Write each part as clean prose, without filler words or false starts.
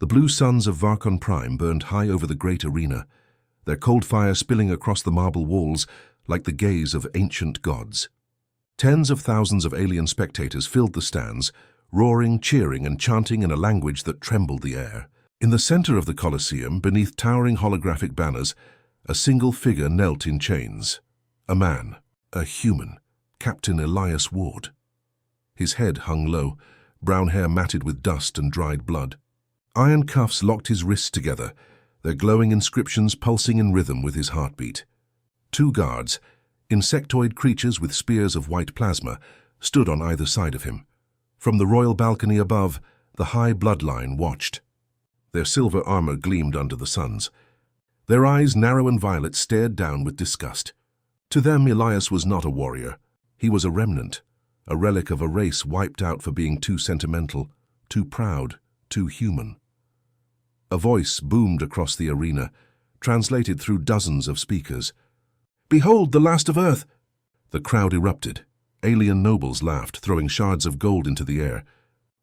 The blue suns of Varkon Prime burned high over the great arena, their cold fire spilling across the marble walls like the gaze of ancient gods. Tens of thousands of alien spectators filled the stands, roaring, cheering, and chanting in a language that trembled the air. In the center of the Colosseum, beneath towering holographic banners, a single figure knelt in chains. A man, a human, Captain Elias Ward. His head hung low, brown hair matted with dust and dried blood. Iron cuffs locked his wrists together, their glowing inscriptions pulsing in rhythm with his heartbeat. Two guards, insectoid creatures with spears of white plasma, stood on either side of him. From the royal balcony above, the high Bloodline watched. Their silver armor gleamed under the suns. Their eyes, narrow and violet, stared down with disgust. To them, Elias was not a warrior. He was a remnant, a relic of a race wiped out for being too sentimental, too proud, too human. A voice boomed across the arena, translated through dozens of speakers. "Behold the last of Earth!" The crowd erupted. Alien nobles laughed, throwing shards of gold into the air.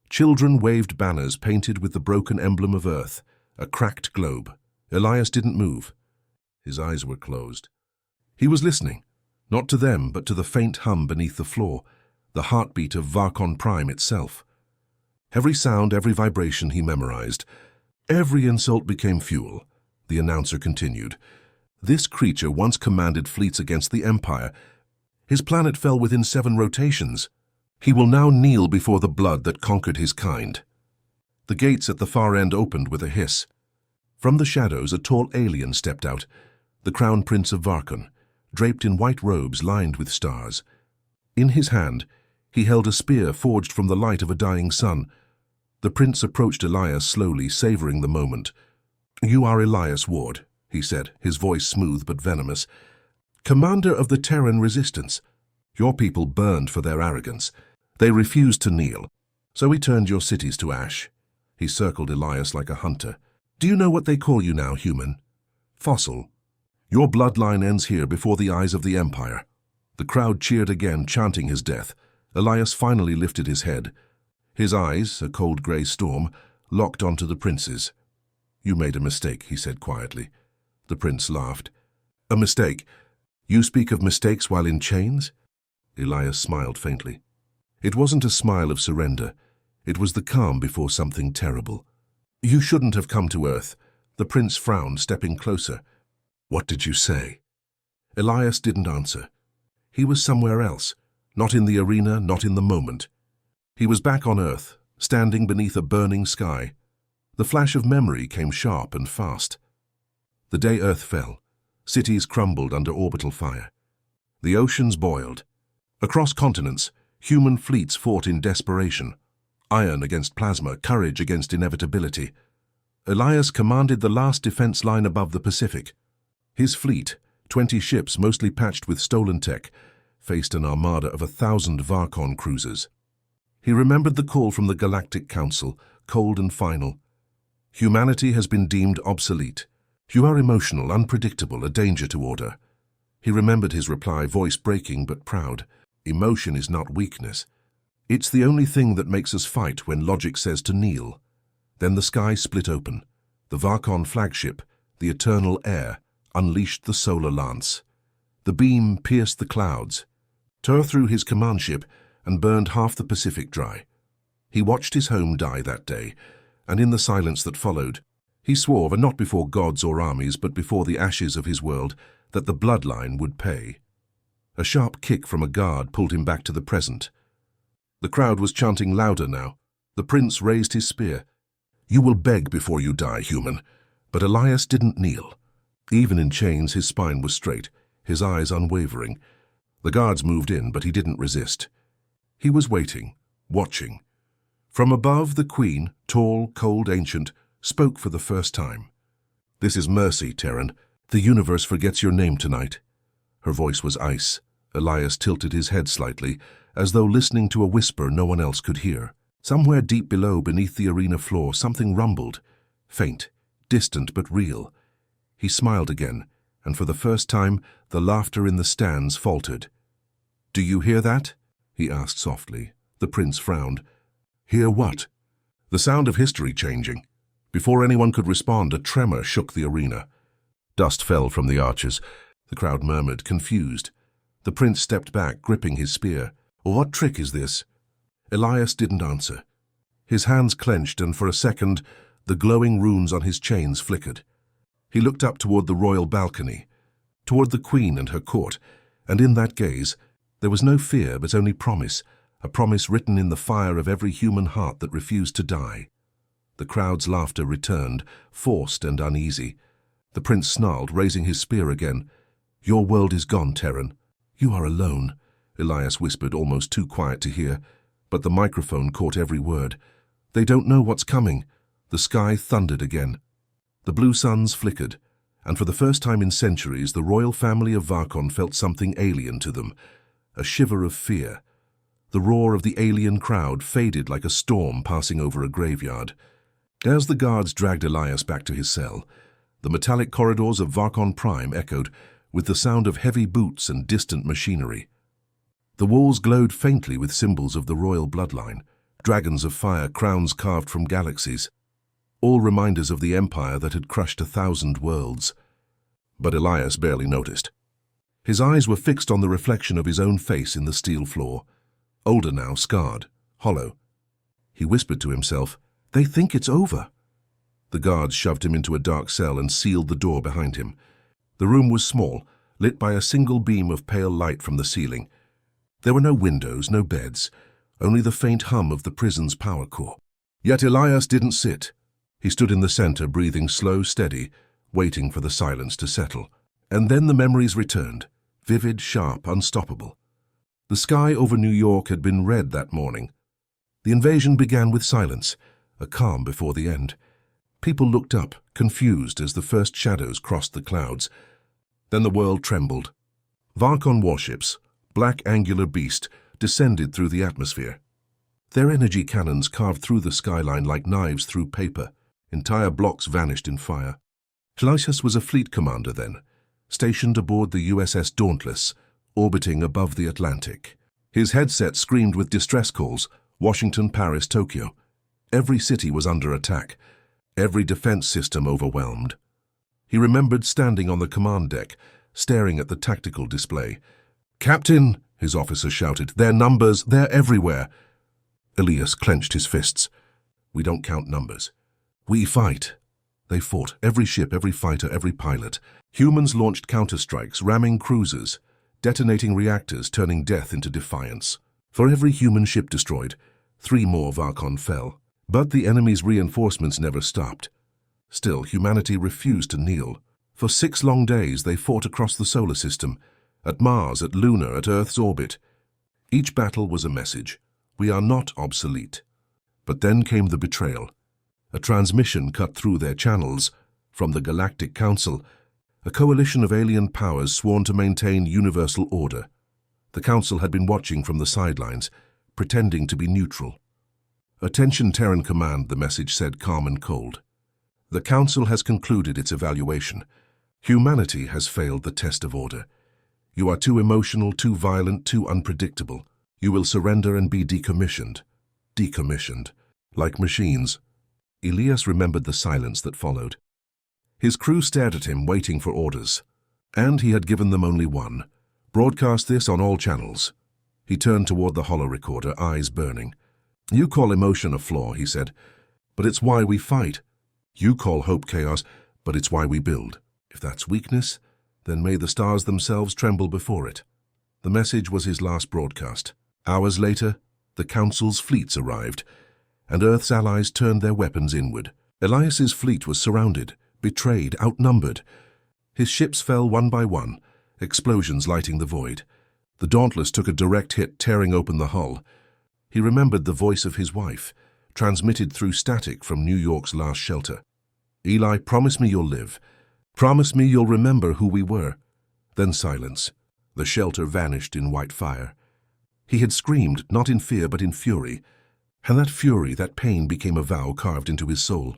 Children waved banners painted with the broken emblem of Earth, a cracked globe. Elias didn't move. His eyes were closed. He was listening, not to them, but to the faint hum beneath the floor, the heartbeat of Varkon Prime itself. Every sound, every vibration he memorized. Every insult became fuel. The announcer continued. This creature once commanded fleets against the Empire. His planet fell within 7 rotations. He will now kneel before the blood that conquered his kind. The gates at the far end opened with a hiss. From the shadows, a tall alien stepped out, the Crown Prince of Varkon, draped in white robes lined with stars. In his hand, he held a spear forged from the light of a dying sun. The prince approached Elias slowly, savoring the moment. "You are Elias Ward," he said, his voice smooth but venomous. "Commander of the Terran Resistance. Your people burned for their arrogance. They refused to kneel, so we turned your cities to ash." He circled Elias like a hunter. "Do you know what they call you now, human? Fossil. Your bloodline ends here before the eyes of the Empire." The crowd cheered again, chanting his death. Elias finally lifted his head. His eyes, a cold grey storm, locked onto the prince's. "You made a mistake," he said quietly. The prince laughed. "A mistake? You speak of mistakes while in chains?" Elias smiled faintly. It wasn't a smile of surrender. It was the calm before something terrible. "You shouldn't have come to Earth." The prince frowned, stepping closer. "What did you say?" Elias didn't answer. He was somewhere else, not in the arena, not in the moment. He was back on Earth, standing beneath a burning sky. The flash of memory came sharp and fast. The day Earth fell, cities crumbled under orbital fire. The oceans boiled. Across continents, human fleets fought in desperation. Iron against plasma, courage against inevitability. Elias commanded the last defense line above the Pacific. His fleet, 20 ships mostly patched with stolen tech, faced an armada of 1,000 Varkon cruisers. He remembered the call from the Galactic Council, cold and final. "Humanity has been deemed obsolete. You are emotional, unpredictable, a danger to order." He remembered his reply, voice breaking but proud. "Emotion is not weakness. It's the only thing that makes us fight when logic says to kneel." Then the sky split open. The Varkon flagship, the Eternal Air, unleashed the solar lance. The beam pierced the clouds, tore through his command ship, and burned half the Pacific dry. He watched his home die that day, and in the silence that followed, he swore, not before gods or armies, but before the ashes of his world, that the bloodline would pay. A sharp kick from a guard pulled him back to the present. The crowd was chanting louder now. The prince raised his spear. "You will beg before you die, human." But Elias didn't kneel. Even in chains, his spine was straight, his eyes unwavering. The guards moved in, but he didn't resist. He was waiting, watching. From above, the queen, tall, cold, ancient, spoke for the first time. "This is mercy, Terran. The universe forgets your name tonight." Her voice was ice. Elias tilted his head slightly, as though listening to a whisper no one else could hear. Somewhere deep below, beneath the arena floor, something rumbled. Faint, distant but real. He smiled again, and for the first time, the laughter in the stands faltered. "Do you hear that?" he asked softly. The prince frowned. "Hear what?" "The sound of history changing. Before anyone could respond, a tremor shook the arena. Dust fell from the archers. The crowd murmured, confused. The prince stepped back, gripping his spear. "What trick is this?" Elias didn't answer. His hands clenched, and for a second, the glowing runes on his chains flickered. He looked up toward the royal balcony, toward the queen and her court, and in that gaze, there was no fear but only promise, a promise written in the fire of every human heart that refused to die. The crowd's laughter returned, forced and uneasy. The prince snarled, raising his spear again. "Your world is gone, Terran. You are alone," Elias whispered, almost too quiet to hear, but the microphone caught every word. "They don't know what's coming." The sky thundered again. The blue suns flickered, and for the first time in centuries, the royal family of Varkon felt something alien to them, a shiver of fear. The roar of the alien crowd faded like a storm passing over a graveyard. As the guards dragged Elias back to his cell, the metallic corridors of Varkon Prime echoed with the sound of heavy boots and distant machinery. The walls glowed faintly with symbols of the royal bloodline, dragons of fire, crowns carved from galaxies, all reminders of the empire that had crushed 1,000 worlds. But Elias barely noticed. His eyes were fixed on the reflection of his own face in the steel floor, older now, scarred, hollow. He whispered to himself, "They think it's over." The guards shoved him into a dark cell and sealed the door behind him. The room was small, lit by a single beam of pale light from the ceiling. There were no windows, no beds, only the faint hum of the prison's power core. Yet Elias didn't sit. He stood in the center, breathing slow, steady, waiting for the silence to settle. And then the memories returned, vivid, sharp, unstoppable. The sky over New York had been red that morning. The invasion began with silence, a calm before the end. People looked up, confused as the first shadows crossed the clouds. Then the world trembled. Varkon warships, black angular beast, descended through the atmosphere. Their energy cannons carved through the skyline like knives through paper. Entire blocks vanished in fire. Elias was a fleet commander then, stationed aboard the USS Dauntless, orbiting above the Atlantic. His headset screamed with distress calls, Washington, Paris, Tokyo. Every city was under attack, every defense system overwhelmed. He remembered standing on the command deck, staring at the tactical display. "Captain," his officer shouted, "their numbers, they're everywhere." Elias clenched his fists. "We don't count numbers. We fight." They fought, every ship, every fighter, every pilot. Humans launched counterstrikes, ramming cruisers, detonating reactors, turning death into defiance. For every human ship destroyed, 3 more Varkon fell. But the enemy's reinforcements never stopped. Still, humanity refused to kneel. For 6 long days they fought across the solar system, at Mars, at Luna, at Earth's orbit. Each battle was a message. We are not obsolete. But then came the betrayal. A transmission cut through their channels from the Galactic Council, a coalition of alien powers sworn to maintain universal order. The Council had been watching from the sidelines, pretending to be neutral. "Attention, Terran Command," the message said, calm and cold. "The Council has concluded its evaluation. Humanity has failed the test of order. You are too emotional, too violent, too unpredictable. You will surrender and be decommissioned." Decommissioned. Like machines. Elias remembered the silence that followed. His crew stared at him, waiting for orders. And he had given them only one. "Broadcast this on all channels." He turned toward the holo-recorder, eyes burning. "You call emotion a flaw," he said, "but it's why we fight. You call hope chaos, but it's why we build. If that's weakness, then may the stars themselves tremble before it." The message was his last broadcast. Hours later, the Council's fleets arrived, and Earth's allies turned their weapons inward. Elias's fleet was surrounded, betrayed, outnumbered. His ships fell one by one, explosions lighting the void. The Dauntless took a direct hit, tearing open the hull. He remembered the voice of his wife, transmitted through static from New York's last shelter. "Eli, promise me you'll live. Promise me you'll remember who we were." Then silence. The shelter vanished in white fire. He had screamed, not in fear but in fury. And that fury, that pain, became a vow carved into his soul.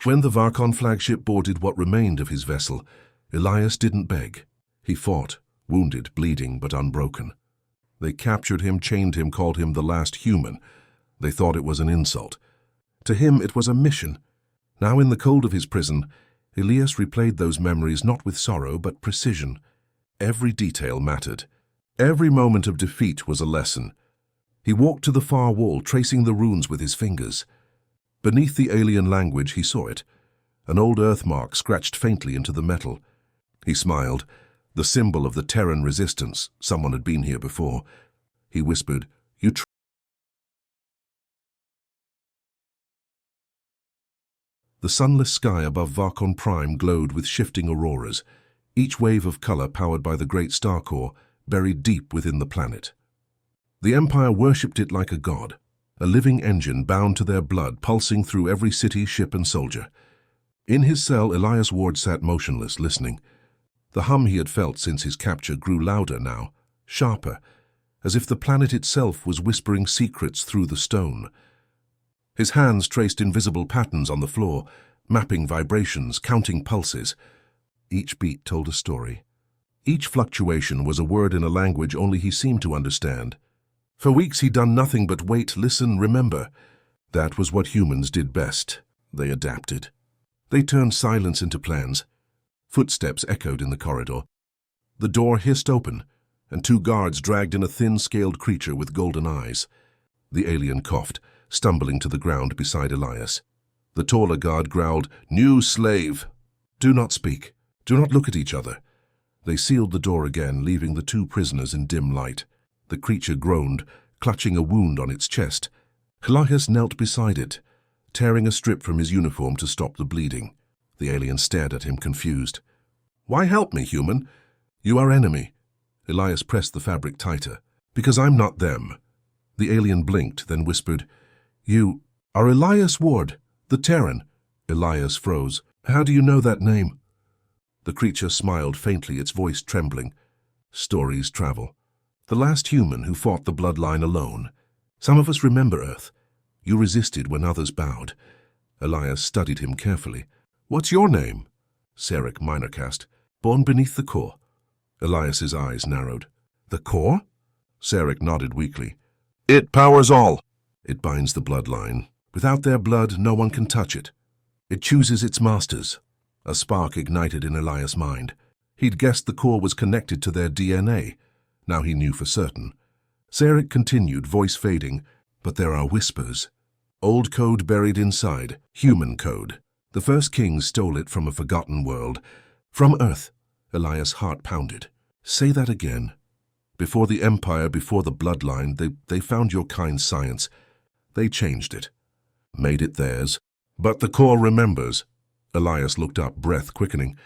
When the Varkon flagship boarded what remained of his vessel, Elias didn't beg. He fought, wounded, bleeding, but unbroken. They captured him, chained him, called him the last human. They thought it was an insult. To him it was a mission. Now in the cold of his prison, Elias replayed those memories not with sorrow but precision. Every detail mattered. Every moment of defeat was a lesson. He walked to the far wall, tracing the runes with his fingers. Beneath the alien language he saw it, an old earth mark scratched faintly into the metal. He smiled, the symbol of the Terran resistance. Someone had been here before. He whispered, "You tr—" The sunless sky above Varkon Prime glowed with shifting auroras, each wave of color powered by the great star core buried deep within the planet. The Empire worshipped it like a god, a living engine bound to their blood, pulsing through every city, ship, and soldier. In his cell, Elias Ward sat motionless, listening. The hum he had felt since his capture grew louder now, sharper, as if the planet itself was whispering secrets through the stone. His hands traced invisible patterns on the floor, mapping vibrations, counting pulses. Each beat told a story. Each fluctuation was a word in a language only he seemed to understand. For weeks he'd done nothing but wait, listen, remember. That was what humans did best. They adapted. They turned silence into plans. Footsteps echoed in the corridor. The door hissed open, and two guards dragged in a thin-scaled creature with golden eyes. The alien coughed, stumbling to the ground beside Elias. The taller guard growled, "New slave! Do not speak. Do not look at each other." They sealed the door again, leaving the two prisoners in dim light. The creature groaned, clutching a wound on its chest. Elias knelt beside it, tearing a strip from his uniform to stop the bleeding. The alien stared at him, confused. "Why help me, human? You are enemy." Elias pressed the fabric tighter. "Because I'm not them." The alien blinked, then whispered, "You are Elias Ward, the Terran." Elias froze. "How do you know that name?" The creature smiled faintly, its voice trembling. "Stories travel. The last human who fought the Bloodline alone. Some of us remember Earth. You resisted when others bowed." Elias studied him carefully. "What's your name?" Sarek Minorcast. "Born beneath the core." Elias's eyes narrowed. "The core?" Sarek nodded weakly. "It powers all. It binds the Bloodline. Without their blood, no one can touch it. It chooses its masters." A spark ignited in Elias' mind. He'd guessed the core was connected to their DNA. Now he knew for certain. Sarek continued, voice fading, "But there are whispers. Old code buried inside, human code. The first kings stole it from a forgotten world. From Earth." Elias' heart pounded. "Say that again. Before the Empire, before the Bloodline, they found your kind science. They changed it. Made it theirs. But the core remembers." Elias looked up, breath quickening.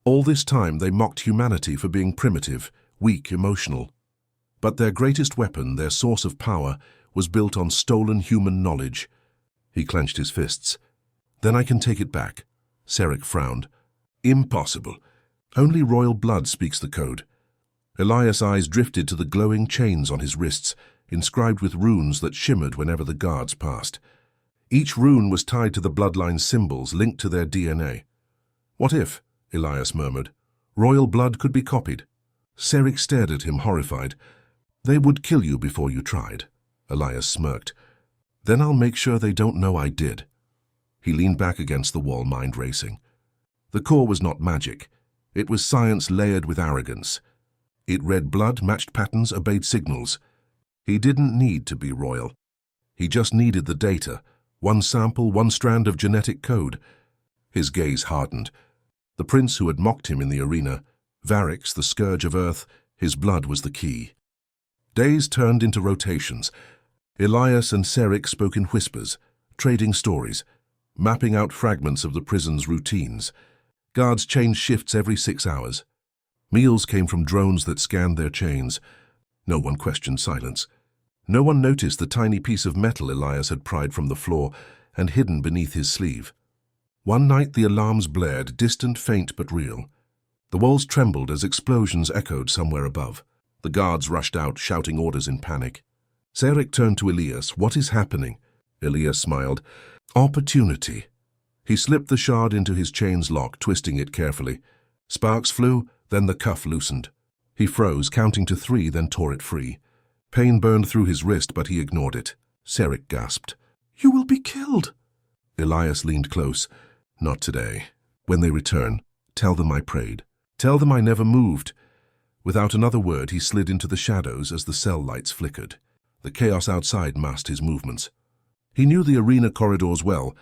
"All this time they mocked humanity for being primitive, weak, emotional. But their greatest weapon, their source of power, was built on stolen human knowledge." He clenched his fists. "Then I can take it back." Sarek frowned. "Impossible. Only royal blood speaks the code." Elias' eyes drifted to the glowing chains on his wrists, inscribed with runes that shimmered whenever the guards passed. Each rune was tied to the Bloodline symbols, linked to their DNA. "What if," Elias murmured, "royal blood could be copied?" Sarek stared at him, horrified. "They would kill you before you tried." Elias smirked. "Then I'll make sure they don't know I did." He leaned back against the wall, mind racing. The core was not magic. It was science layered with arrogance. It read blood, matched patterns, obeyed signals. He didn't need to be royal. He just needed the data. One sample, one strand of genetic code. His gaze hardened. The prince who had mocked him in the arena, Varix, the scourge of Earth, his blood was the key. Days turned into rotations. Elias and Sarek spoke in whispers, trading stories, mapping out fragments of the prison's routines. Guards changed shifts every 6 hours. Meals came from drones that scanned their chains. No one questioned silence. No one noticed the tiny piece of metal Elias had pried from the floor and hidden beneath his sleeve. One night the alarms blared, distant, faint, but real. The walls trembled as explosions echoed somewhere above. The guards rushed out, shouting orders in panic. Sarek turned to Elias. "What is happening?" Elias smiled. "Opportunity." He slipped the shard into his chain's lock, twisting it carefully. Sparks flew, then the cuff loosened. He froze, counting to 3, then tore it free. Pain burned through his wrist, but he ignored it. Sarek gasped. "You will be killed." Elias leaned close. Not today. When they return, tell them I prayed. Tell them I never moved. Without another word, he slid into the shadows as the cell lights flickered. The chaos outside masked his movements. He knew the arena corridors well,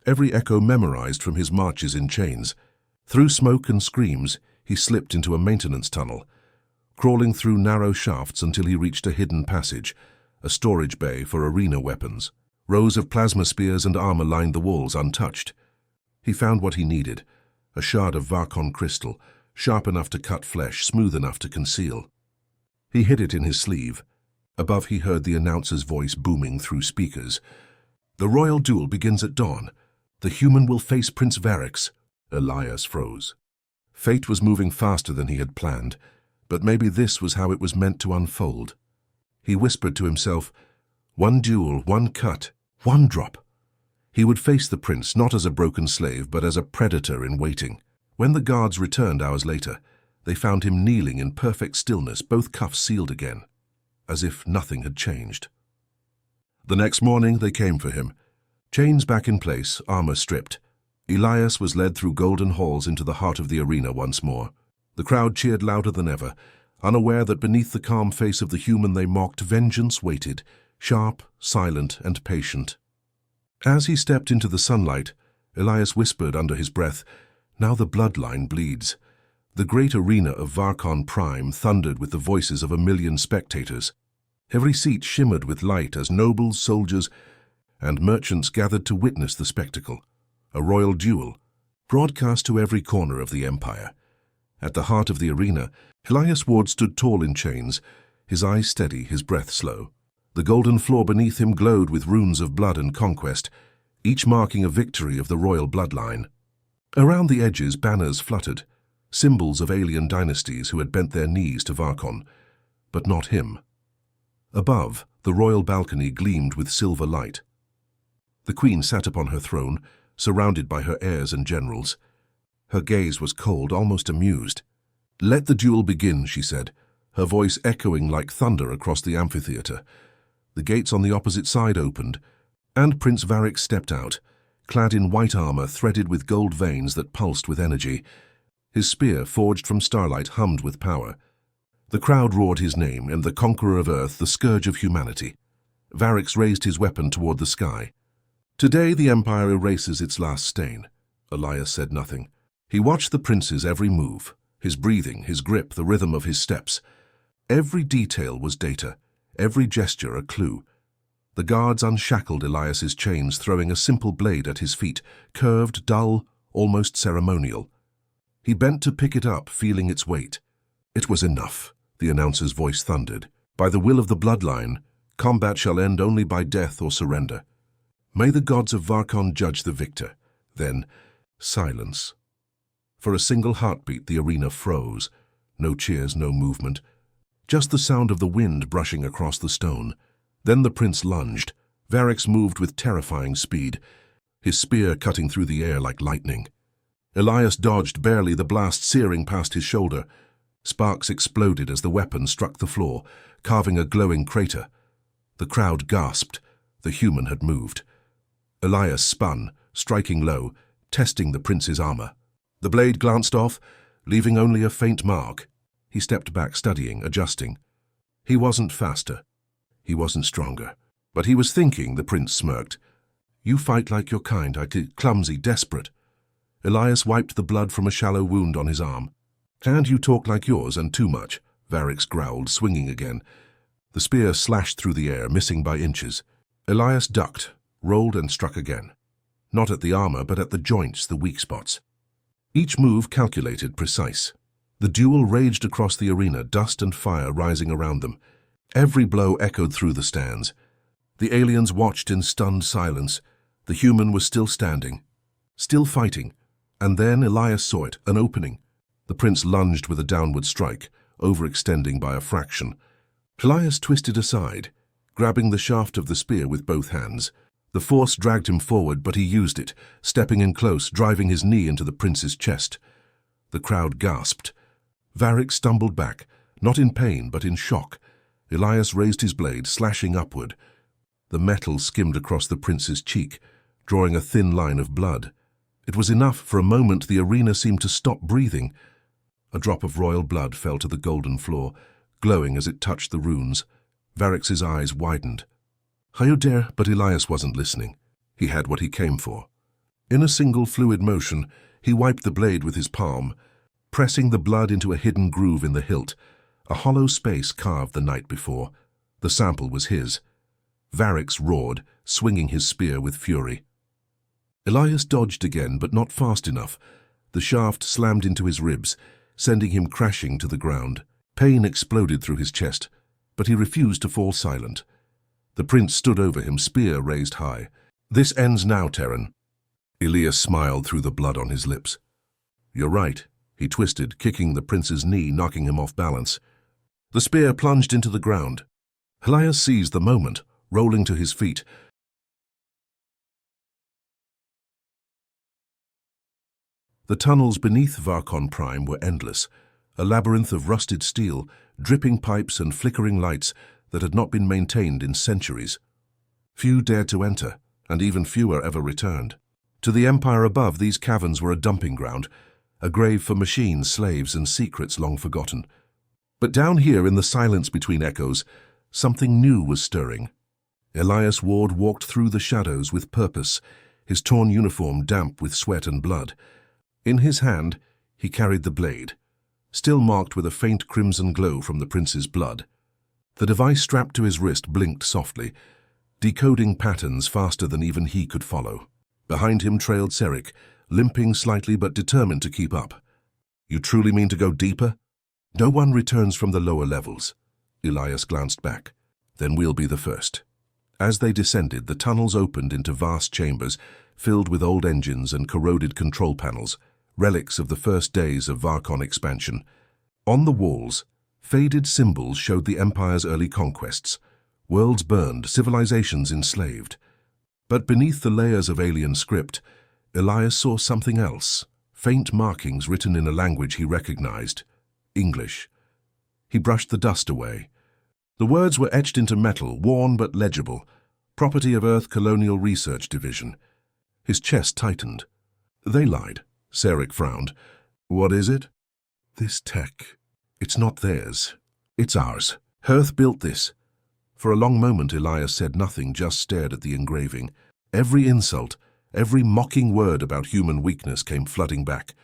every echo memorized from his marches in chains. Through smoke and screams, he slipped into a maintenance tunnel, crawling through narrow shafts until he reached a hidden passage, a storage bay for arena weapons. Rows of plasma spears and armor lined the walls untouched. He found what he needed, a shard of Varkon crystal, sharp enough to cut flesh, smooth enough to conceal. He hid it in his sleeve. Above he heard the announcer's voice booming through speakers. The royal duel begins at dawn. The human will face Prince Varix. Elias froze. Fate was moving faster than he had planned, but maybe this was how it was meant to unfold. He whispered to himself, one duel, one cut, one drop. He would face the prince not as a broken slave, but as a predator in waiting. When the guards returned hours later, they found him kneeling in perfect stillness, both cuffs sealed again, as if nothing had changed. The next morning they came for him. Chains back in place, armor stripped. Elias was led through golden halls into the heart of the arena once more. The crowd cheered louder than ever, unaware that beneath the calm face of the human they mocked, vengeance waited, sharp, silent, and patient. As he stepped into the sunlight, Elias whispered under his breath, "Now the bloodline bleeds." The great arena of Varkon Prime thundered with the voices of 1,000,000 spectators. Every seat shimmered with light as nobles, soldiers, and merchants gathered to witness the spectacle. A royal duel, broadcast to every corner of the empire. At the heart of the arena, Elias Ward stood tall in chains, his eyes steady, his breath slow. The golden floor beneath him glowed with runes of blood and conquest, each marking a victory of the royal bloodline. Around the edges, banners fluttered, symbols of alien dynasties who had bent their knees to Varkon, but not him. Above, the royal balcony gleamed with silver light. The queen sat upon her throne, surrounded by her heirs and generals. Her gaze was cold, almost amused. "Let the duel begin," she said, her voice echoing like thunder across the amphitheater. The gates on the opposite side opened, and Prince Varix stepped out, clad in white armor threaded with gold veins that pulsed with energy. His spear, forged from starlight, hummed with power. The crowd roared his name, and the conqueror of Earth, the scourge of humanity. Varix raised his weapon toward the sky. "Today the Empire erases its last stain." Elias said nothing. He watched the prince's every move, his breathing, his grip, the rhythm of his steps. Every detail was data, every gesture a clue. The guards unshackled Elias's chains, throwing a simple blade at his feet, curved, dull, almost ceremonial. He bent to pick it up, feeling its weight. "It was enough," the announcer's voice thundered. "By the will of the bloodline, combat shall end only by death or surrender. May the gods of Varkon judge the victor." Then, silence. For a single heartbeat, the arena froze. No cheers, no movement. Just the sound of the wind brushing across the stone. Then the prince lunged. Varix moved with terrifying speed, his spear cutting through the air like lightning. Elias dodged barely, the blast searing past his shoulder. Sparks exploded as the weapon struck the floor, carving a glowing crater. The crowd gasped. The human had moved. Elias spun, striking low, testing the prince's armor. The blade glanced off, leaving only a faint mark. He stepped back, studying, adjusting. He wasn't faster. He wasn't stronger. But he was thinking, the prince smirked. "You fight like your kind, clumsy, desperate." Elias wiped the blood from a shallow wound on his arm. "And you talk like yours, and too much," Varix growled, swinging again. The spear slashed through the air, missing by inches. Elias ducked, rolled and struck again. Not at the armor, but at the joints, the weak spots. Each move calculated, precise. The duel raged across the arena, dust and fire rising around them. Every blow echoed through the stands. The aliens watched in stunned silence. The human was still standing, still fighting. And then Elias saw it, an opening. The prince lunged with a downward strike, overextending by a fraction. Elias twisted aside, grabbing the shaft of the spear with both hands. The force dragged him forward, but he used it, stepping in close, driving his knee into the prince's chest. The crowd gasped. Varix stumbled back, not in pain, but in shock. Elias raised his blade, slashing upward. The metal skimmed across the prince's cheek, drawing a thin line of blood. It was enough. For a moment the arena seemed to stop breathing. A drop of royal blood fell to the golden floor, glowing as it touched the runes. Varrix's eyes widened. "How dare?" But Elias wasn't listening. He had what he came for. In a single fluid motion, he wiped the blade with his palm, pressing the blood into a hidden groove in the hilt, a hollow space carved the night before. The sample was his. Varrix roared, swinging his spear with fury. Elias dodged again, but not fast enough. The shaft slammed into his ribs, sending him crashing to the ground. Pain exploded through his chest, but he refused to fall silent. The prince stood over him, spear raised high. "This ends now, Terran." Elias smiled through the blood on his lips. "You're right." He twisted, kicking the prince's knee, knocking him off balance. The spear plunged into the ground. Elias seized the moment, rolling to his feet. The tunnels beneath Varkon Prime were endless, a labyrinth of rusted steel, dripping pipes and flickering lights that had not been maintained in centuries. Few dared to enter, and even fewer ever returned. To the empire above, these caverns were a dumping ground, a grave for machines, slaves, and secrets long forgotten. But down here, in the silence between echoes, something new was stirring. Elias Ward walked through the shadows with purpose, his torn uniform damp with sweat and blood. In his hand, he carried the blade, still marked with a faint crimson glow from the prince's blood. The device strapped to his wrist blinked softly, decoding patterns faster than even he could follow. Behind him trailed Seric, limping slightly but determined to keep up. "You truly mean to go deeper?" "No one returns from the lower levels." Elias glanced back. "Then we'll be the first." As they descended, the tunnels opened into vast chambers, filled with old engines and corroded control panels, relics of the first days of Varkon expansion. On the walls, faded symbols showed the Empire's early conquests, worlds burned, civilizations enslaved. But beneath the layers of alien script, Elias saw something else, faint markings written in a language he recognized, English. He brushed the dust away. The words were etched into metal, worn but legible, property of Earth Colonial Research Division. His chest tightened. "They lied." Seric frowned. "What is it?" "This tech. It's not theirs. It's ours. Hearth built this." For a long moment Elias said nothing, just stared at the engraving. Every insult, every mocking word about human weakness came flooding back.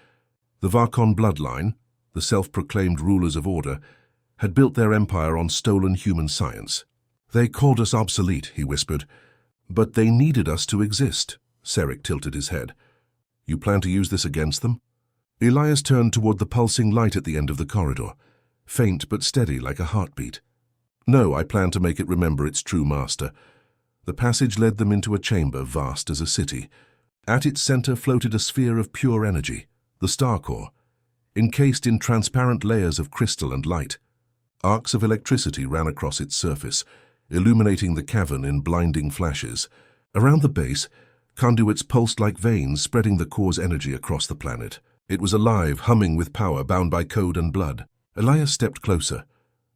The Varkon bloodline, the self-proclaimed rulers of order, had built their empire on stolen human science. "They called us obsolete," he whispered. "But they needed us to exist." Seric tilted his head. "You plan to use this against them?" Elias turned toward the pulsing light at the end of the corridor, faint but steady like a heartbeat. "No, I plan to make it remember its true master." The passage led them into a chamber vast as a city. At its center floated a sphere of pure energy, the star core, encased in transparent layers of crystal and light. Arcs of electricity ran across its surface, illuminating the cavern in blinding flashes. Around the base, conduits pulsed like veins, spreading the core's energy across the planet. It was alive, humming with power bound by code and blood. Elias stepped closer,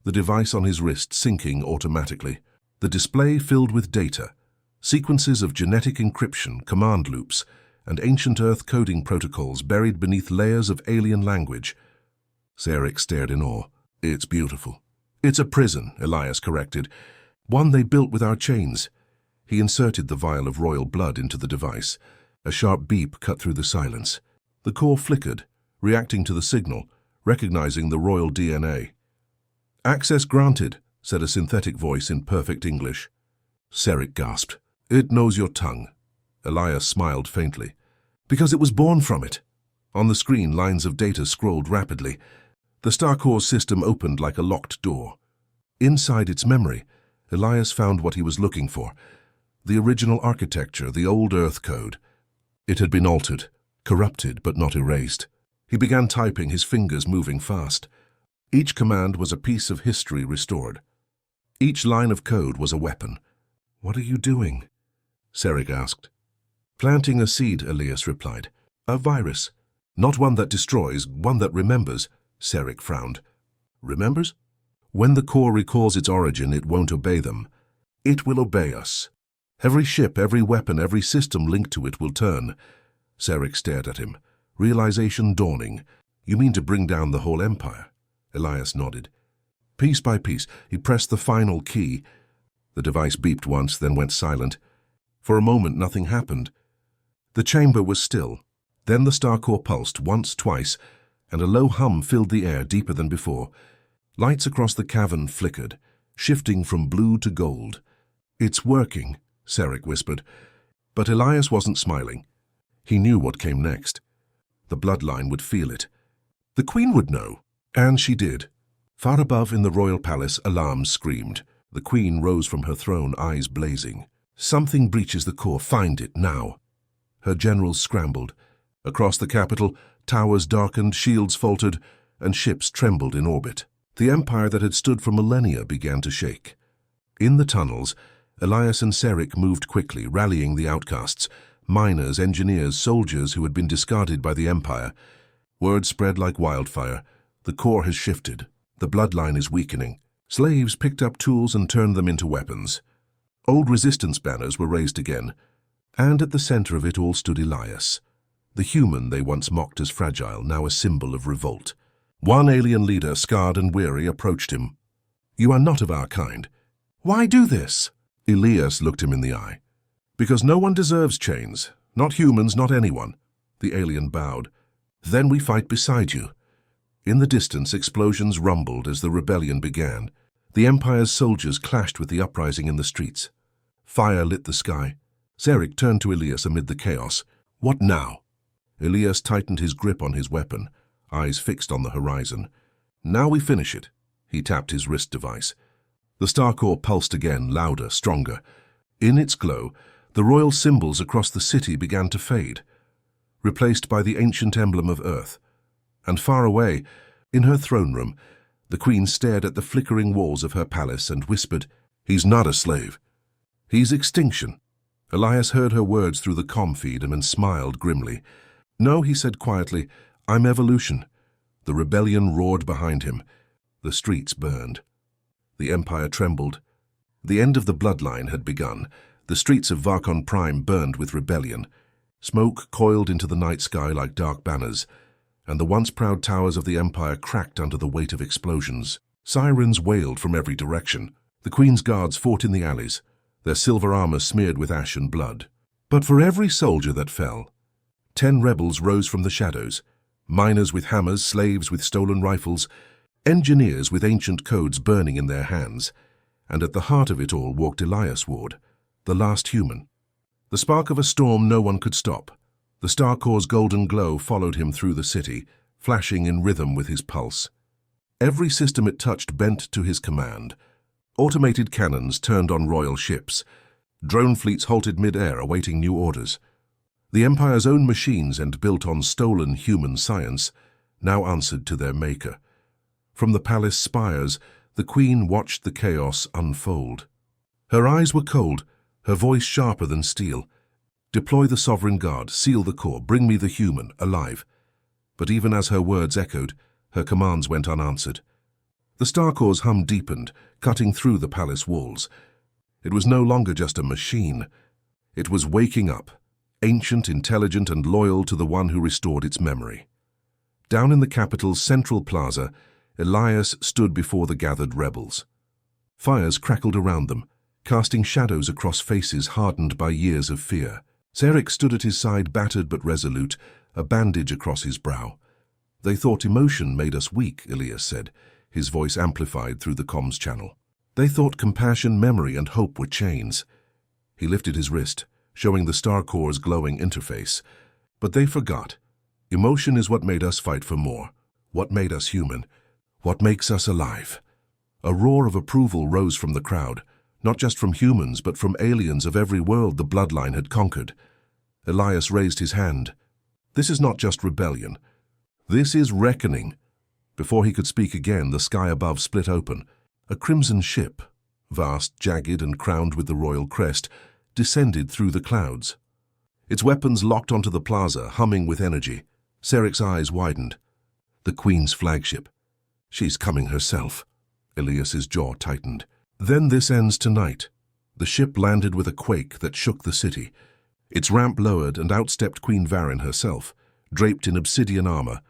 the device on his wrist syncing automatically. The display filled with data, sequences of genetic encryption, command loops, and ancient Earth coding protocols buried beneath layers of alien language. Seric stared in awe. "It's beautiful." "It's a prison," Elias corrected. "One they built with our chains." He inserted the vial of royal blood into the device. A sharp beep cut through the silence. The core flickered, reacting to the signal, recognizing the royal DNA. "Access granted," said a synthetic voice in perfect English. Seric gasped. "It knows your tongue." Elias smiled faintly. "Because it was born from it." On the screen, lines of data scrolled rapidly. The Star Core's system opened like a locked door. Inside its memory, Elias found what he was looking for. The original architecture, the old Earth code. It had been altered, corrupted but not erased. He began typing, his fingers moving fast. Each command was a piece of history restored. Each line of code was a weapon. "What are you doing?" Seric asked. "Planting a seed," Elias replied. "A virus. Not one that destroys, one that remembers." Seric frowned. "Remembers?" "When the core recalls its origin, it won't obey them. It will obey us. Every ship, every weapon, every system linked to it will turn." Sarek stared at him, realization dawning. You mean to bring down the whole empire? Elias nodded. Piece by piece, he pressed the final key. The device beeped once, then went silent. For a moment, nothing happened. The chamber was still. Then the star core pulsed once, twice, and a low hum filled the air deeper than before. Lights across the cavern flickered, shifting from blue to gold. It's working, Sarek whispered. But Elias wasn't smiling. He knew what came next. The Bloodline would feel it. The Queen would know. And she did. Far above in the royal palace, alarms screamed. The Queen rose from her throne, eyes blazing. Something breaches the core. Find it, now. Her generals scrambled. Across the capital, towers darkened, shields faltered, and ships trembled in orbit. The empire that had stood for millennia began to shake. In the tunnels, Elias and Sarek moved quickly, rallying the outcasts, miners, engineers, soldiers who had been discarded by the empire. Word spread like wildfire. The core has shifted. The Bloodline is weakening. Slaves picked up tools and turned them into weapons. Old resistance banners were raised again, and at the center of it all stood Elias. The human they once mocked as fragile, now a symbol of revolt. One alien leader, scarred and weary, approached him. You are not of our kind. Why do this? Elias looked him in the eye. Because no one deserves chains. Not humans, not anyone. The alien bowed. Then we fight beside you. In the distance, explosions rumbled as the rebellion began. The Empire's soldiers clashed with the uprising in the streets. Fire lit the sky. Sarek turned to Elias amid the chaos. What now? Elias tightened his grip on his weapon, eyes fixed on the horizon. Now we finish it. He tapped his wrist device. The star core pulsed again, louder, stronger. In its glow, the royal symbols across the city began to fade, replaced by the ancient emblem of Earth. And far away, in her throne room, the Queen stared at the flickering walls of her palace and whispered, He's not a slave. He's extinction. Elias heard her words through the comm feed and smiled grimly. No, he said quietly, I'm evolution. The rebellion roared behind him. The streets burned. The Empire trembled. The end of the Bloodline had begun. The streets of Varkon Prime burned with rebellion. Smoke coiled into the night sky like dark banners, and the once proud towers of the Empire cracked under the weight of explosions. Sirens wailed from every direction. The Queen's guards fought in the alleys, their silver armor smeared with ash and blood. But for every soldier that fell, 10 rebels rose from the shadows, miners with hammers, slaves with stolen rifles, engineers with ancient codes burning in their hands, and at the heart of it all walked Elias Ward, the last human. The spark of a storm no one could stop. The star core's golden glow followed him through the city, flashing in rhythm with his pulse. Every system it touched bent to his command. Automated cannons turned on royal ships. Drone fleets halted mid-air, awaiting new orders. The Empire's own machines, and built on stolen human science, now answered to their maker. From the palace spires, the Queen watched the chaos unfold. Her eyes were cold, her voice sharper than steel. Deploy the Sovereign Guard, seal the core, bring me the human, alive. But even as her words echoed, her commands went unanswered. The star core's hum deepened, cutting through the palace walls. It was no longer just a machine. It was waking up, ancient, intelligent, and loyal to the one who restored its memory. Down in the capital's central plaza, Elias stood before the gathered rebels. Fires crackled around them, casting shadows across faces hardened by years of fear. Sarek stood at his side, battered but resolute, a bandage across his brow. They thought emotion made us weak, Elias said, his voice amplified through the comms channel. They thought compassion, memory, and hope were chains. He lifted his wrist, showing the star core's glowing interface. But they forgot. Emotion is what made us fight for more, what made us human, what makes us alive. A roar of approval rose from the crowd, not just from humans, but from aliens of every world the Bloodline had conquered. Elias raised his hand. This is not just rebellion. This is reckoning. Before he could speak again, the sky above split open. A crimson ship, vast, jagged, and crowned with the royal crest, descended through the clouds. Its weapons locked onto the plaza, humming with energy. Sarek's eyes widened. The Queen's flagship. She's coming herself. Elias's jaw tightened. Then this ends tonight. The ship landed with a quake that shook the city. Its ramp lowered, and out stepped Queen Varin herself, draped in obsidian armor,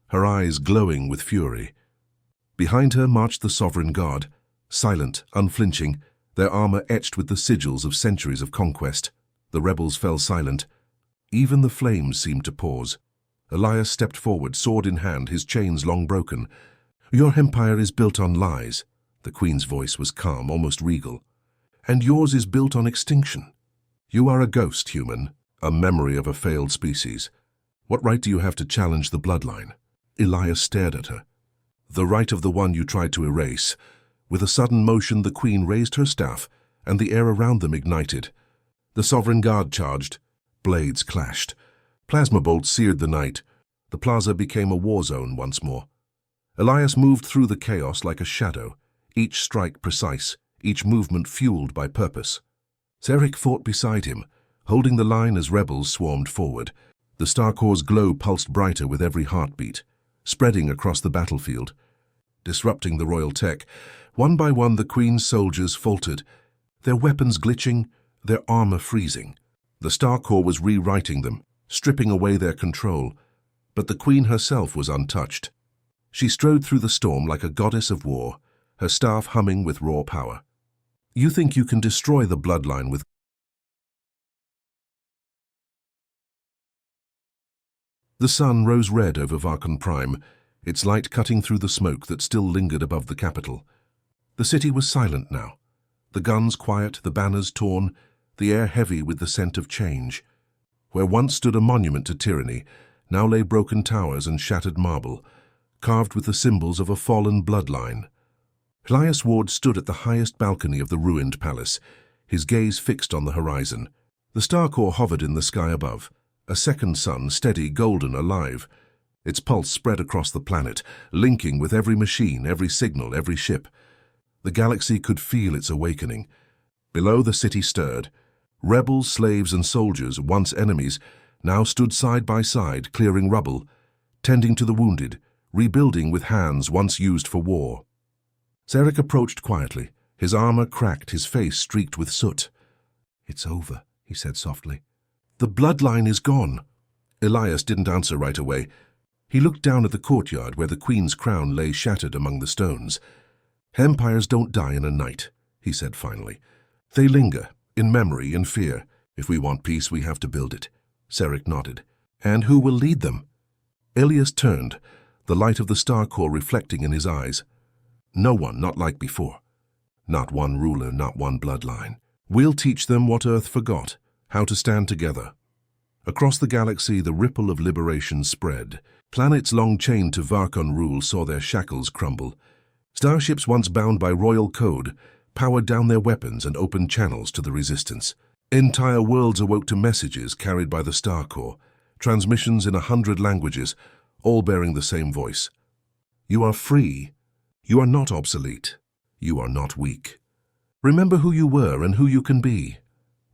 her eyes glowing with fury. Behind her marched the Sovereign Guard, silent, unflinching, their armor etched with the sigils of centuries of conquest. The rebels fell silent. Even the flames seemed to pause. Elias stepped forward, sword in hand, his chains long broken. "Your empire is built on lies." The Queen's voice was calm, almost regal. "And yours is built on extinction. You are a ghost, human, a memory of a failed species. What right do you have to challenge the bloodline?" Elias stared at her. "The right of the one you tried to erase." With a sudden motion, the Queen raised her staff, and the air around them ignited. The Sovereign Guard charged. Blades clashed. Plasma bolts seared the night. The plaza became a war zone once more. Elias moved through the chaos like a shadow, each strike precise, each movement fueled by purpose. Zarek fought beside him, holding the line as rebels swarmed forward. The Star Corps' glow pulsed brighter with every heartbeat, spreading across the battlefield, disrupting the royal tech. One by one, the Queen's soldiers faltered, their weapons glitching, their armor freezing. The Star Corps was rewriting them, stripping away their control. But the Queen herself was untouched. She strode through the storm like a goddess of war, her staff humming with raw power. "You think you can destroy the bloodline with..." The sun rose red over Varkon Prime, its light cutting through the smoke that still lingered above the capital. The city was silent now. The guns quiet, the banners torn, the air heavy with the scent of change. Where once stood a monument to tyranny, now lay broken towers and shattered marble, carved with the symbols of a fallen bloodline. Elias Ward stood at the highest balcony of the ruined palace, his gaze fixed on the horizon. The Star Corps hovered in the sky above, a second sun, steady, golden, alive. Its pulse spread across the planet, linking with every machine, every signal, every ship. The galaxy could feel its awakening. Below, the city stirred. Rebels, slaves, and soldiers, once enemies, now stood side by side, clearing rubble, tending to the wounded, rebuilding with hands once used for war. Zarek approached quietly, his armor cracked, his face streaked with soot. "It's over," he said softly. "The bloodline is gone." Elias didn't answer right away. He looked down at the courtyard where the Queen's crown lay shattered among the stones. "Empires don't die in a night," he said finally. "They linger, in memory, in fear. If we want peace, we have to build it." Zarek nodded. "And who will lead them?" Elias turned, the light of the Star Corps reflecting in his eyes. "No one, not like before. Not one ruler, not one bloodline. We'll teach them what Earth forgot, how to stand together." Across the galaxy, the ripple of liberation spread. Planets long chained to Varkon rule saw their shackles crumble. Starships once bound by royal code powered down their weapons and opened channels to the resistance. Entire worlds awoke to messages carried by the Star Corps, transmissions in 100 languages, all bearing the same voice. "You are free. You are not obsolete. You are not weak. Remember who you were and who you can be."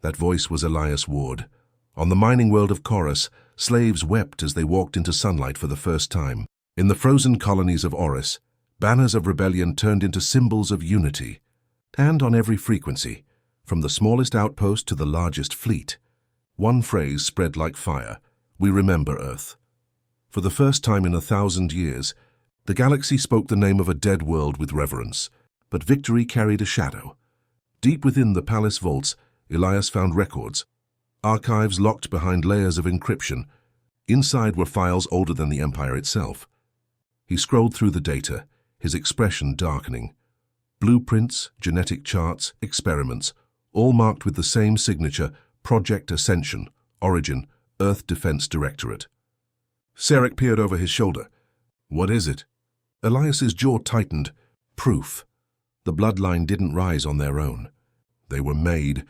That voice was Elias Ward. On the mining world of Chorus, slaves wept as they walked into sunlight for the first time. In the frozen colonies of Oris, banners of rebellion turned into symbols of unity. And on every frequency, from the smallest outpost to the largest fleet, one phrase spread like fire: "We remember Earth." For the first time in 1,000 years, the galaxy spoke the name of a dead world with reverence. But victory carried a shadow. Deep within the palace vaults, Elias found records, archives locked behind layers of encryption. Inside were files older than the Empire itself. He scrolled through the data, his expression darkening. Blueprints, genetic charts, experiments, all marked with the same signature: Project Ascension, Origin, Earth Defense Directorate. Zarek peered over his shoulder. "What is it?" Elias's jaw tightened. Proof. The bloodline didn't rise on their own. They were made,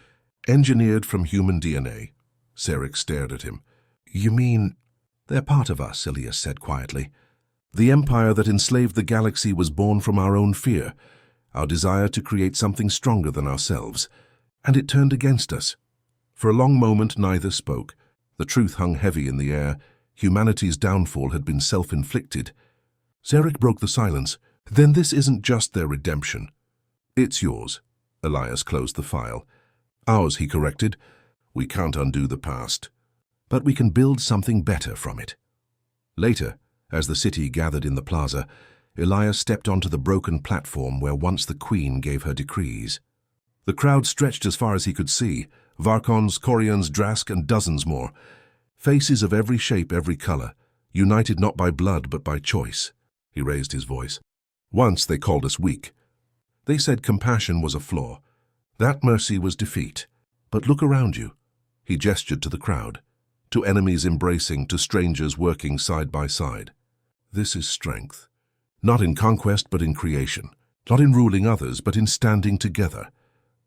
engineered from human DNA. Zarek stared at him. "You mean..." "They're part of us," Elias said quietly. "The empire that enslaved the galaxy was born from our own fear, our desire to create something stronger than ourselves. And it turned against us." For a long moment, neither spoke. The truth hung heavy in the air. Humanity's downfall had been self-inflicted. Zarek broke the silence. "Then this isn't just their redemption." "It's yours." Elias closed the file. "Ours," he corrected. We can't undo the past, but we can build something better from it. Later, as the city gathered in the plaza, Elias stepped onto the broken platform where once the Queen gave her decrees. The crowd stretched as far as he could see, Varkons, Corians, Drask, and dozens more. Faces of every shape, every color, united not by blood but by choice. He raised his voice. Once they called us weak. They said compassion was a flaw. That mercy was defeat. But look around you. He gestured to the crowd, to enemies embracing, to strangers working side by side. This is strength. Not in conquest but in creation. Not in ruling others but in standing together.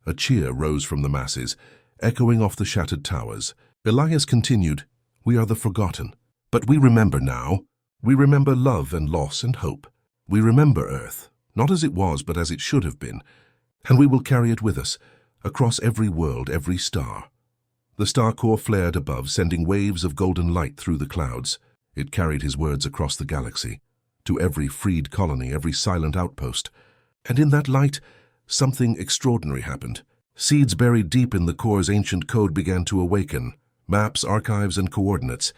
A cheer rose from the masses, echoing off the shattered towers. Elias continued, "We are the forgotten. But we remember now. We remember love and loss and hope. We remember Earth, not as it was but as it should have been. And we will carry it with us, across every world, every star." The star core flared above, sending waves of golden light through the clouds. It carried his words across the galaxy, to every freed colony, every silent outpost. And in that light, something extraordinary happened. Seeds buried deep in the core's ancient code began to awaken. Maps, archives, and coordinates.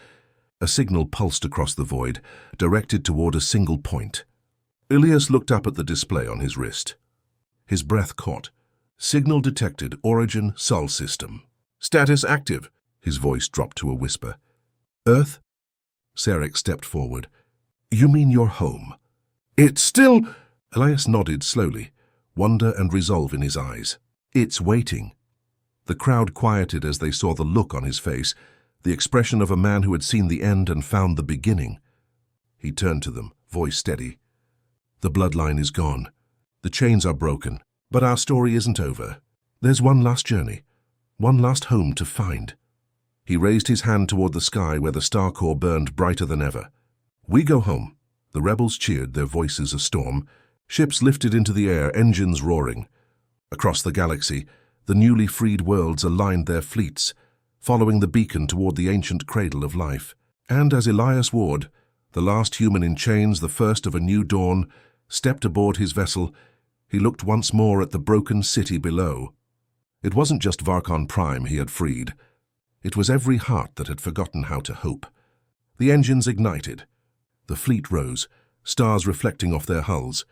A signal pulsed across the void, directed toward a single point. Elias looked up at the display on his wrist. His breath caught. Signal detected, origin, Sol system. Status active. His voice dropped to a whisper. Earth? Sarek stepped forward. You mean your home? It's still... Elias nodded slowly, wonder and resolve in his eyes. It's waiting. The crowd quieted as they saw the look on his face, the expression of a man who had seen the end and found the beginning. He turned to them, voice steady. The bloodline is gone. The chains are broken, but our story isn't over. There's one last journey, one last home to find. He raised his hand toward the sky where the star core burned brighter than ever. We go home. The rebels cheered, their voices a storm. Ships lifted into the air, engines roaring. Across the galaxy, the newly freed worlds aligned their fleets, following the beacon toward the ancient cradle of life. And as Elias Ward, the last human in chains, the first of a new dawn, stepped aboard his vessel, he looked once more at the broken city below. It wasn't just Varkon Prime he had freed. It was every heart that had forgotten how to hope. The engines ignited. The fleet rose, stars reflecting off their hulls.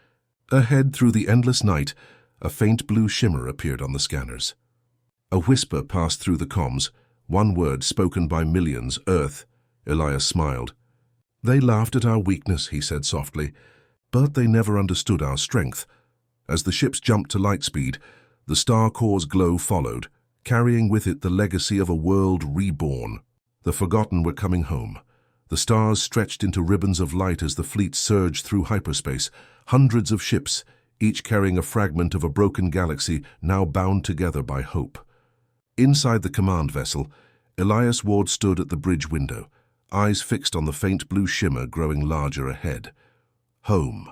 Ahead through the endless night, a faint blue shimmer appeared on the scanners. A whisper passed through the comms, one word spoken by millions, Earth. Elias smiled. They laughed at our weakness, he said softly, but they never understood our strength. As the ships jumped to light speed, the star core's glow followed, carrying with it the legacy of a world reborn. The forgotten were coming home. The stars stretched into ribbons of light as the fleet surged through hyperspace, hundreds of ships, each carrying a fragment of a broken galaxy now bound together by hope. Inside the command vessel, Elias Ward stood at the bridge window, eyes fixed on the faint blue shimmer growing larger ahead. Home.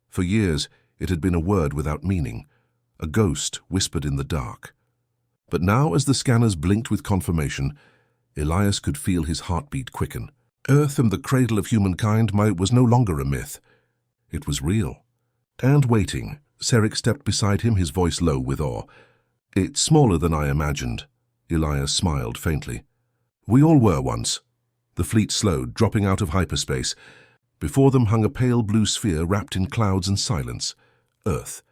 For years, it had been a word without meaning, a ghost whispered in the dark. But now, as the scanners blinked with confirmation, Elias could feel his heartbeat quicken. Earth and the cradle of humankind was no longer a myth. It was real. And waiting, Sarek stepped beside him, his voice low with awe. It's smaller than I imagined. Elias smiled faintly. We all were once. The fleet slowed, dropping out of hyperspace. Before them hung a pale blue sphere wrapped in clouds and silence. Earth.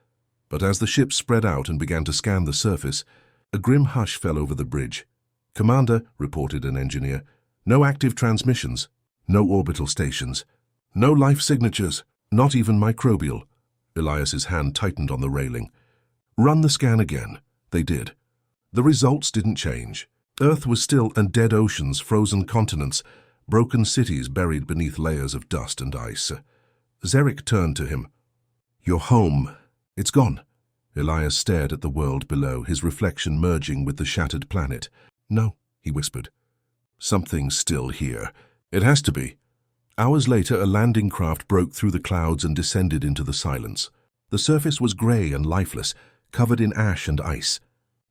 But as the ships spread out and began to scan the surface, a grim hush fell over the bridge. Commander, reported an engineer, no active transmissions, no orbital stations, no life signatures, not even microbial. Elias's hand tightened on the railing. Run the scan again. They did. The results didn't change. Earth was still, and dead oceans, frozen continents, broken cities buried beneath layers of dust and ice. Zarek turned to him. Your home. It's gone. Elias stared at the world below, his reflection merging with the shattered planet. No, he whispered. Something's still here. It has to be. Hours later, a landing craft broke through the clouds and descended into the silence. The surface was grey and lifeless, covered in ash and ice.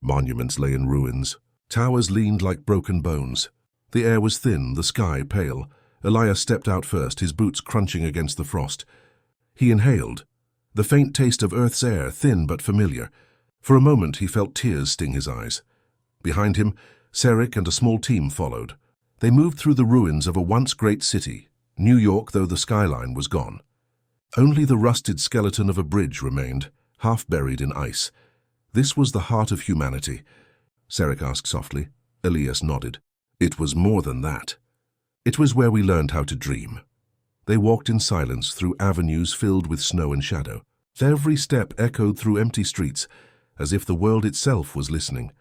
Monuments lay in ruins. Towers leaned like broken bones. The air was thin, the sky pale. Elias stepped out first, his boots crunching against the frost. He inhaled. The faint taste of Earth's air, thin but familiar. For a moment he felt tears sting his eyes. Behind him, Sarek and a small team followed. They moved through the ruins of a once great city, New York though the skyline was gone. Only the rusted skeleton of a bridge remained, half buried in ice. This was the heart of humanity. Sarek asked softly. Elias nodded. It was more than that. It was where we learned how to dream. They walked in silence through avenues filled with snow and shadow. Every step echoed through empty streets, as if the world itself was listening.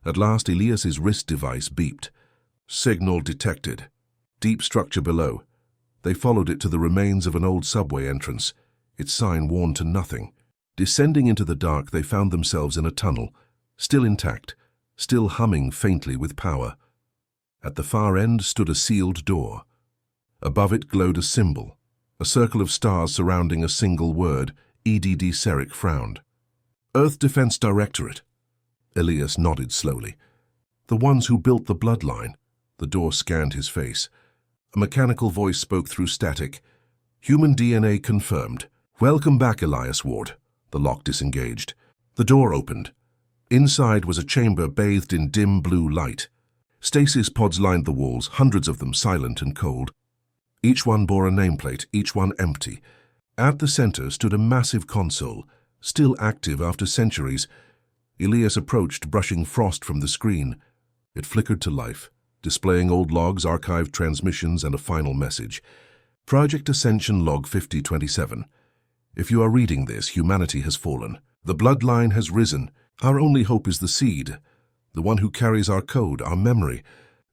At last, Elias's wrist device beeped. Signal detected. Deep structure below. They followed it to the remains of an old subway entrance. Its sign warned to nothing. Descending into the dark, they found themselves in a tunnel, still intact, still humming faintly with power. At the far end stood a sealed door. Above it glowed a symbol, a circle of stars surrounding a single word. EDD Sarek frowned. Earth Defense Directorate. Elias nodded slowly. The ones who built the Bloodline. The door scanned his face. A mechanical voice spoke through static. Human DNA confirmed. Welcome back, Elias Ward. The lock disengaged. The door opened. Inside was a chamber bathed in dim blue light. Stasis pods lined the walls, hundreds of them silent and cold. Each one bore a nameplate, each one empty. At the center stood a massive console, still active after centuries. Elias approached, brushing frost from the screen. It flickered to life, displaying old logs, archived transmissions, and a final message. Project Ascension Log 5027. If you are reading this, humanity has fallen. The Bloodline has risen. Our only hope is the seed, the one who carries our code, our memory.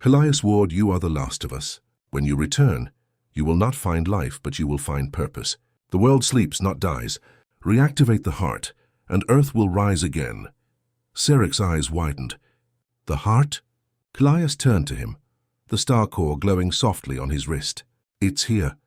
Elias Ward, you are the last of us. When you return, you will not find life, but you will find purpose. The world sleeps, not dies. Reactivate the heart, and Earth will rise again. Sarek's eyes widened. The heart? Elias turned to him, the star core glowing softly on his wrist. It's here.